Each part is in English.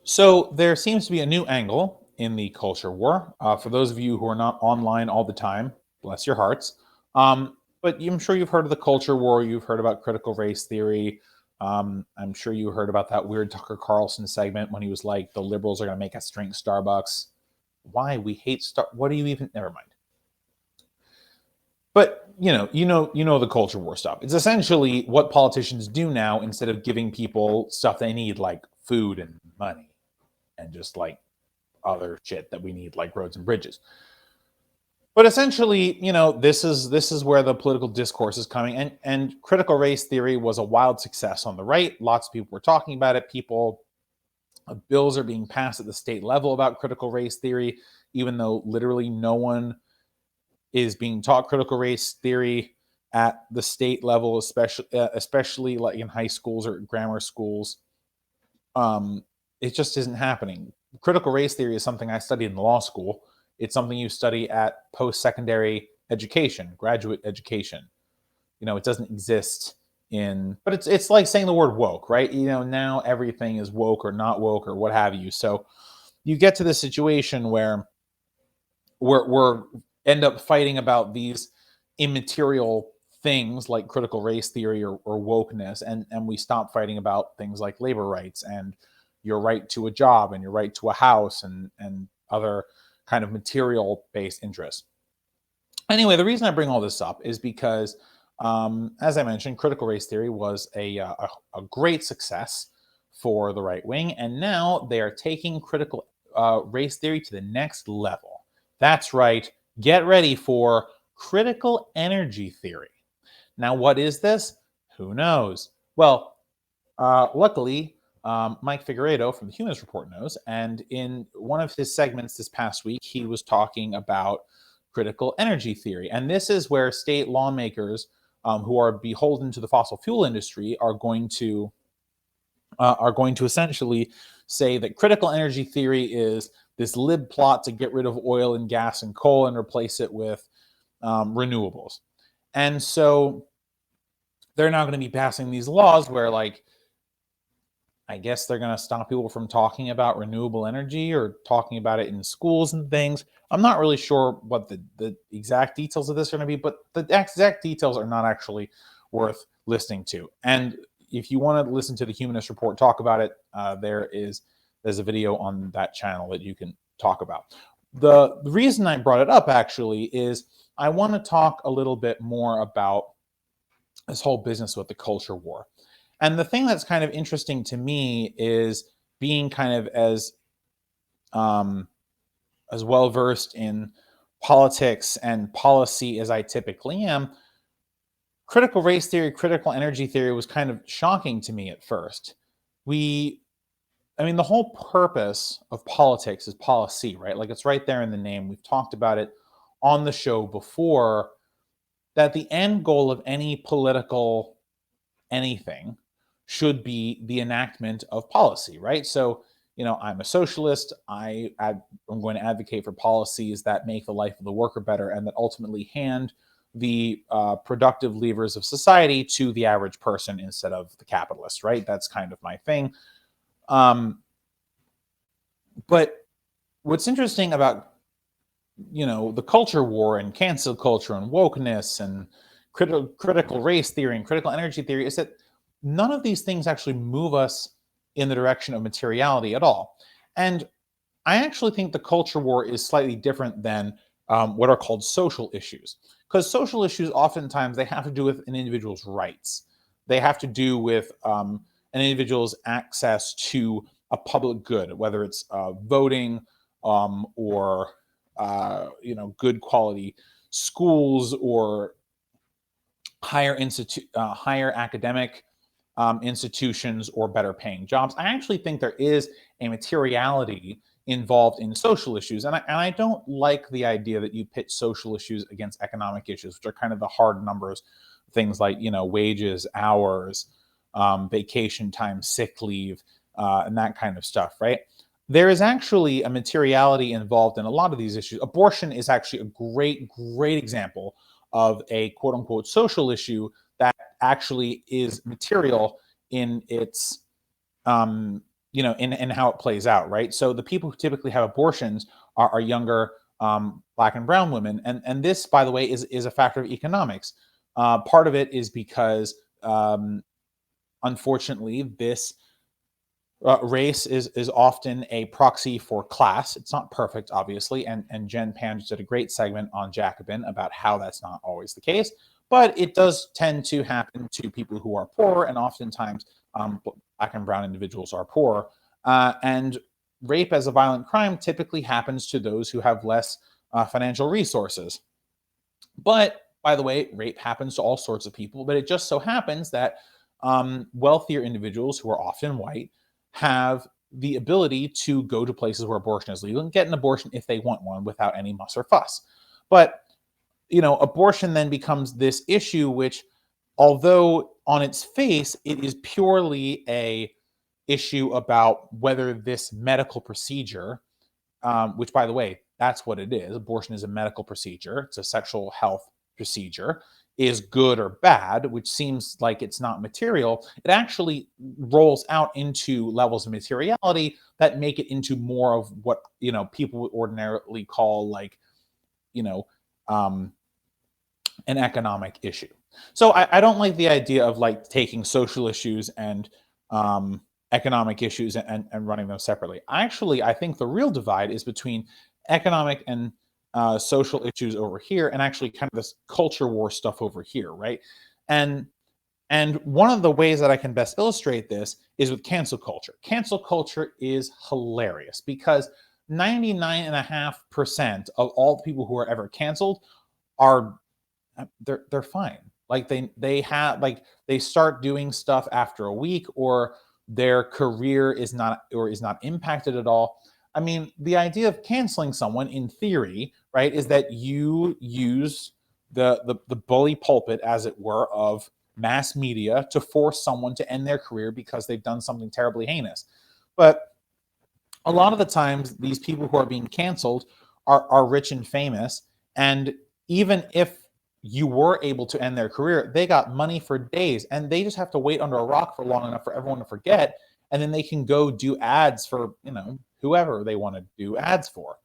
So there seems to be a new angle in the culture war. For those of you who are not online all the time, bless your hearts. But I'm sure you've heard of the culture war. You've heard about critical race theory. I'm sure you heard about that weird Tucker Carlson segment when he was like, "The liberals are going to make us drink Starbucks." Why? We hate Star. What do you even? Never mind. But you know the culture war stuff. It's essentially what politicians do now instead of giving people stuff they need, like food and money, and just like other shit that we need, like roads and bridges. But essentially, this is where the political discourse is coming, and critical race theory was a wild success on the right. Lots of people were talking about it. Bills are being passed at the state level about critical race theory, even though literally no one is being taught critical race theory at the state level, especially like in high schools or grammar schools. um, it just isn't happening. Critical race theory is something I studied in law school. It's something you study at post-secondary education, graduate education. It doesn't exist but it's like saying the word woke, right? Now everything is woke or not woke or what have you. So you get to this situation where we're end up fighting about these immaterial things like critical race theory or wokeness, and we stop fighting about things like labor rights and your right to a job and your right to a house and other kind of material based interests. Anyway, the reason I bring all this up is because, as I mentioned, critical race theory was a great success for the right wing, and now they are taking critical race theory to the next level. That's right. Get ready for critical energy theory. Now, what is this? Who knows? Well, luckily, Mike Figueredo from the Humanist Report knows. And in one of his segments this past week, he was talking about critical energy theory. And this is where state lawmakers who are beholden to the fossil fuel industry are going to essentially say that critical energy theory is this lib plot to get rid of oil and gas and coal and replace it with renewables. And so they're now going to be passing these laws where, like, I guess they're going to stop people from talking about renewable energy or talking about it in schools and things. I'm not really sure what the exact details of this are going to be, but the exact details are not actually worth listening to. And if you want to listen to the Humanist Report talk about it, there's a video on that channel that you can talk about. The reason I brought it up actually is I want to talk a little bit more about this whole business with the culture war. And the thing that's kind of interesting to me is being kind of as well versed in politics and policy as I typically am. Critical race theory, critical energy theory was kind of shocking to me at first. The whole purpose of politics is policy, right? Like, it's right there in the name. We've talked about it on the show before, that the end goal of any political anything should be the enactment of policy, right? So, I'm a socialist. I'm going to advocate for policies that make the life of the worker better and that ultimately hand the productive levers of society to the average person instead of the capitalist, right? That's kind of my thing. But what's interesting about the culture war and cancel culture and wokeness and critical race theory and critical energy theory is that none of these things actually move us in the direction of materiality at all. And I actually think the culture war is slightly different than what are called social issues, because social issues oftentimes they have to do with an individual's rights. They have to do with an individual's access to a public good, whether it's voting or good quality schools or higher academic institutions or better paying jobs. I actually think there is a materiality involved in social issues, and I don't like the idea that you pit social issues against economic issues, which are kind of the hard numbers, things like wages, hours, vacation time, sick leave, and that kind of stuff, right? There is actually a materiality involved in a lot of these issues. Abortion is actually a great example of a quote unquote social issue that actually is material in its in how it plays out, right? So the people who typically have abortions are younger black and brown women, and this, by the way, is a factor of economics. Part of it is because unfortunately this race is often a proxy for class. It's not perfect, obviously, and Jen Pan did a great segment on Jacobin about how that's not always the case, but it does tend to happen to people who are poor, and oftentimes black and brown individuals are poor. And rape as a violent crime typically happens to those who have less financial resources. But by the way, rape happens to all sorts of people, but it just so happens that wealthier individuals who are often white have the ability to go to places where abortion is legal and get an abortion if they want one without any muss or fuss. But, abortion then becomes this issue, which, although on its face, it is purely a issue about whether this medical procedure, which, by the way, that's what it is. Abortion is a medical procedure. It's a sexual health procedure, is good or bad, which seems like it's not material. It actually rolls out into levels of materiality that make it into more of what, people would ordinarily call like, you know, um, an economic issue. So I don't like the idea of like taking social issues and economic issues and running them separately. I think the real divide is between economic and social issues over here, and actually kind of this culture war stuff over here, right? And and one of the ways that I can best illustrate this is with cancel culture. Cancel culture is hilarious because 99.5% of all the people who are ever canceled are they're fine. Like they have like they start doing stuff after a week, or their career is not impacted at all. I mean, the idea of canceling someone in theory, right, is that you use the bully pulpit, as it were, of mass media to force someone to end their career because they've done something terribly heinous. But a lot of the times these people who are being canceled are rich and famous, and even if you were able to end their career, they got money for days, and they just have to wait under a rock for long enough for everyone to forget, and then they can go do ads for whoever they want to do ads for,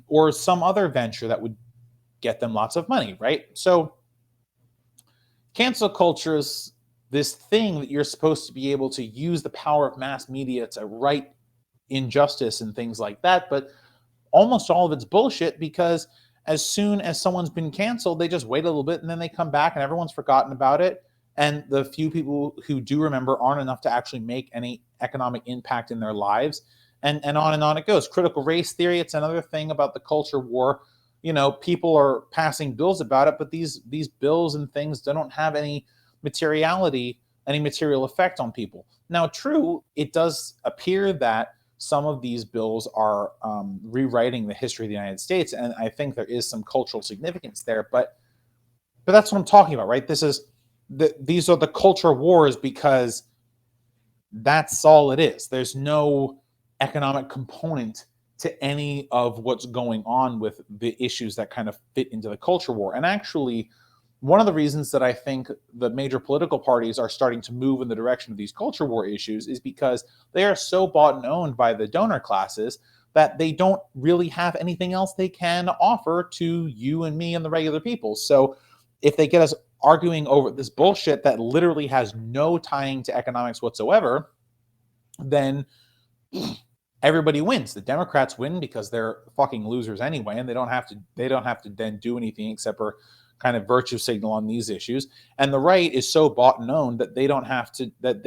or some other venture that would get them lots of money, right? So cancel culture is this thing that you're supposed to be able to use the power of mass media to right injustice and things like that, but almost all of it's bullshit, because as soon as someone's been canceled, they just wait a little bit and then they come back and everyone's forgotten about it. And the few people who do remember aren't enough to actually make any economic impact in their lives. And on it goes. Critical race theory, it's another thing about the culture war. People are passing bills about it, but these bills and things, they don't have any materiality, any material effect on people. Now, true, it does appear that some of these bills are rewriting the history of the United States, and I think there is some cultural significance there. But that's what I'm talking about, right? These are the culture wars because that's all it is. There's no economic component to any of what's going on with the issues that kind of fit into the culture war. And actually, one of the reasons that I think the major political parties are starting to move in the direction of these culture war issues is because they are so bought and owned by the donor classes that they don't really have anything else they can offer to you and me and the regular people. So if they get us arguing over this bullshit that literally has no tying to economics whatsoever, then everybody wins. The Democrats win because they're fucking losers anyway, and they don't have to then do anything except for kind of virtue signal on these issues. And the right is so bought and owned that they don't have to, that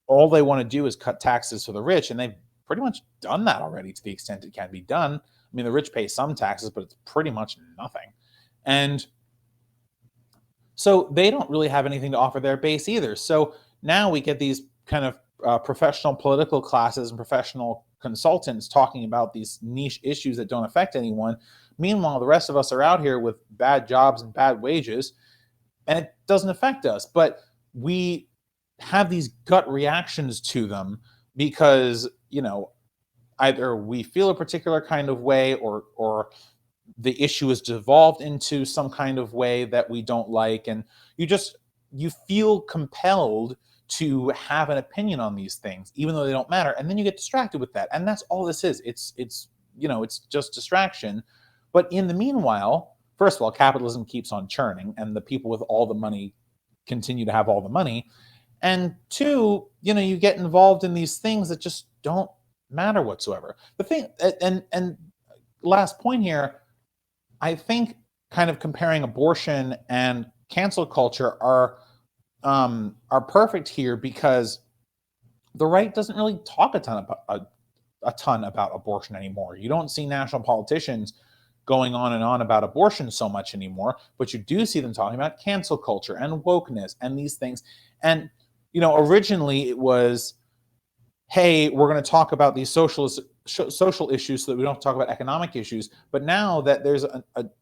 all they want to do is cut taxes for the rich, and they've pretty much done that already to the extent it can be done. I mean, the rich pay some taxes, but it's pretty much nothing. And so they don't really have anything to offer their base either. So now we get these kind of professional political classes and professional consultants talking about these niche issues that don't affect anyone. Meanwhile, the rest of us are out here with bad jobs and bad wages, and it doesn't affect us. But we have these gut reactions to them because, either we feel a particular kind of way, or the issue is devolved into some kind of way that we don't like. And you feel compelled to have an opinion on these things, even though they don't matter. And then you get distracted with that. And that's all this is. It's it's just distraction. But in the meanwhile, first of all, capitalism keeps on churning, and the people with all the money continue to have all the money. And two, you get involved in these things that just don't matter whatsoever. The thing, and last point here, I think kind of comparing abortion and cancel culture are perfect here, because the right doesn't really talk a ton about abortion anymore. You don't see national politicians going on and on about abortion so much anymore, but you do see them talking about cancel culture and wokeness and these things. And originally it was, hey, we're going to talk about these social issues so that we don't have to talk about economic issues. But now that there's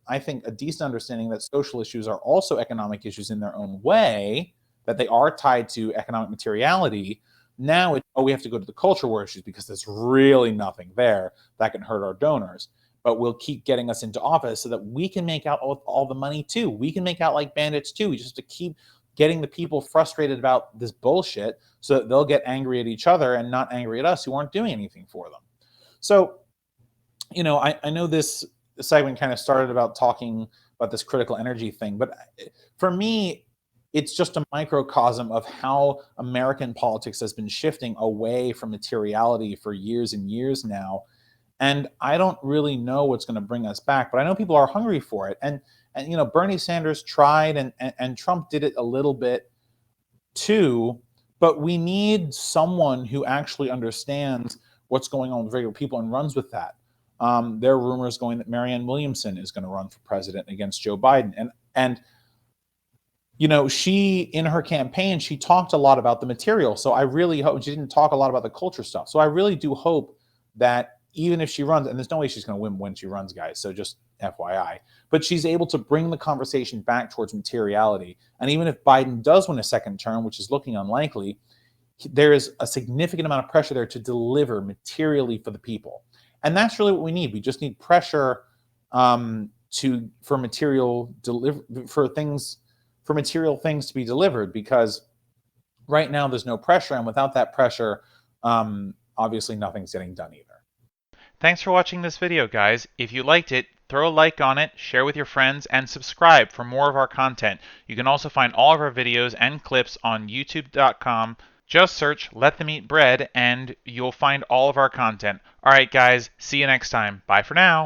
I think a decent understanding that social issues are also economic issues in their own way, that they are tied to economic materiality. Now we have to go to the culture war issues, because there's really nothing there that can hurt our donors. But will keep getting us into office so that we can make out all the money too. We can make out like bandits too. We just have to keep getting the people frustrated about this bullshit so that they'll get angry at each other and not angry at us who aren't doing anything for them. So, I know this segment kind of started about talking about this critical energy thing, but for me, it's just a microcosm of how American politics has been shifting away from materiality for years and years now. And I don't really know what's going to bring us back, but I know people are hungry for it. And Bernie Sanders tried, and Trump did it a little bit too, but we need someone who actually understands what's going on with regular people and runs with that. There are rumors going that Marianne Williamson is going to run for president against Joe Biden. And she, in her campaign, she talked a lot about the material. So I really hope she didn't talk a lot about the culture stuff. So I really do hope that even if she runs, and there's no way she's going to win when she runs, guys, so just FYI, but she's able to bring the conversation back towards materiality. And even if Biden does win a second term, which is looking unlikely, there is a significant amount of pressure there to deliver materially for the people. And that's really what we need. We just need pressure for material things to be delivered, because right now there's no pressure, and without that pressure, obviously nothing's getting done either. Thanks for watching this video, guys. If you liked it, throw a like on it, share with your friends, and subscribe for more of our content. You can also find all of our videos and clips on youtube.com. Just search Let Them Eat Bread and you'll find all of our content. Alright guys, see you next time. Bye for now.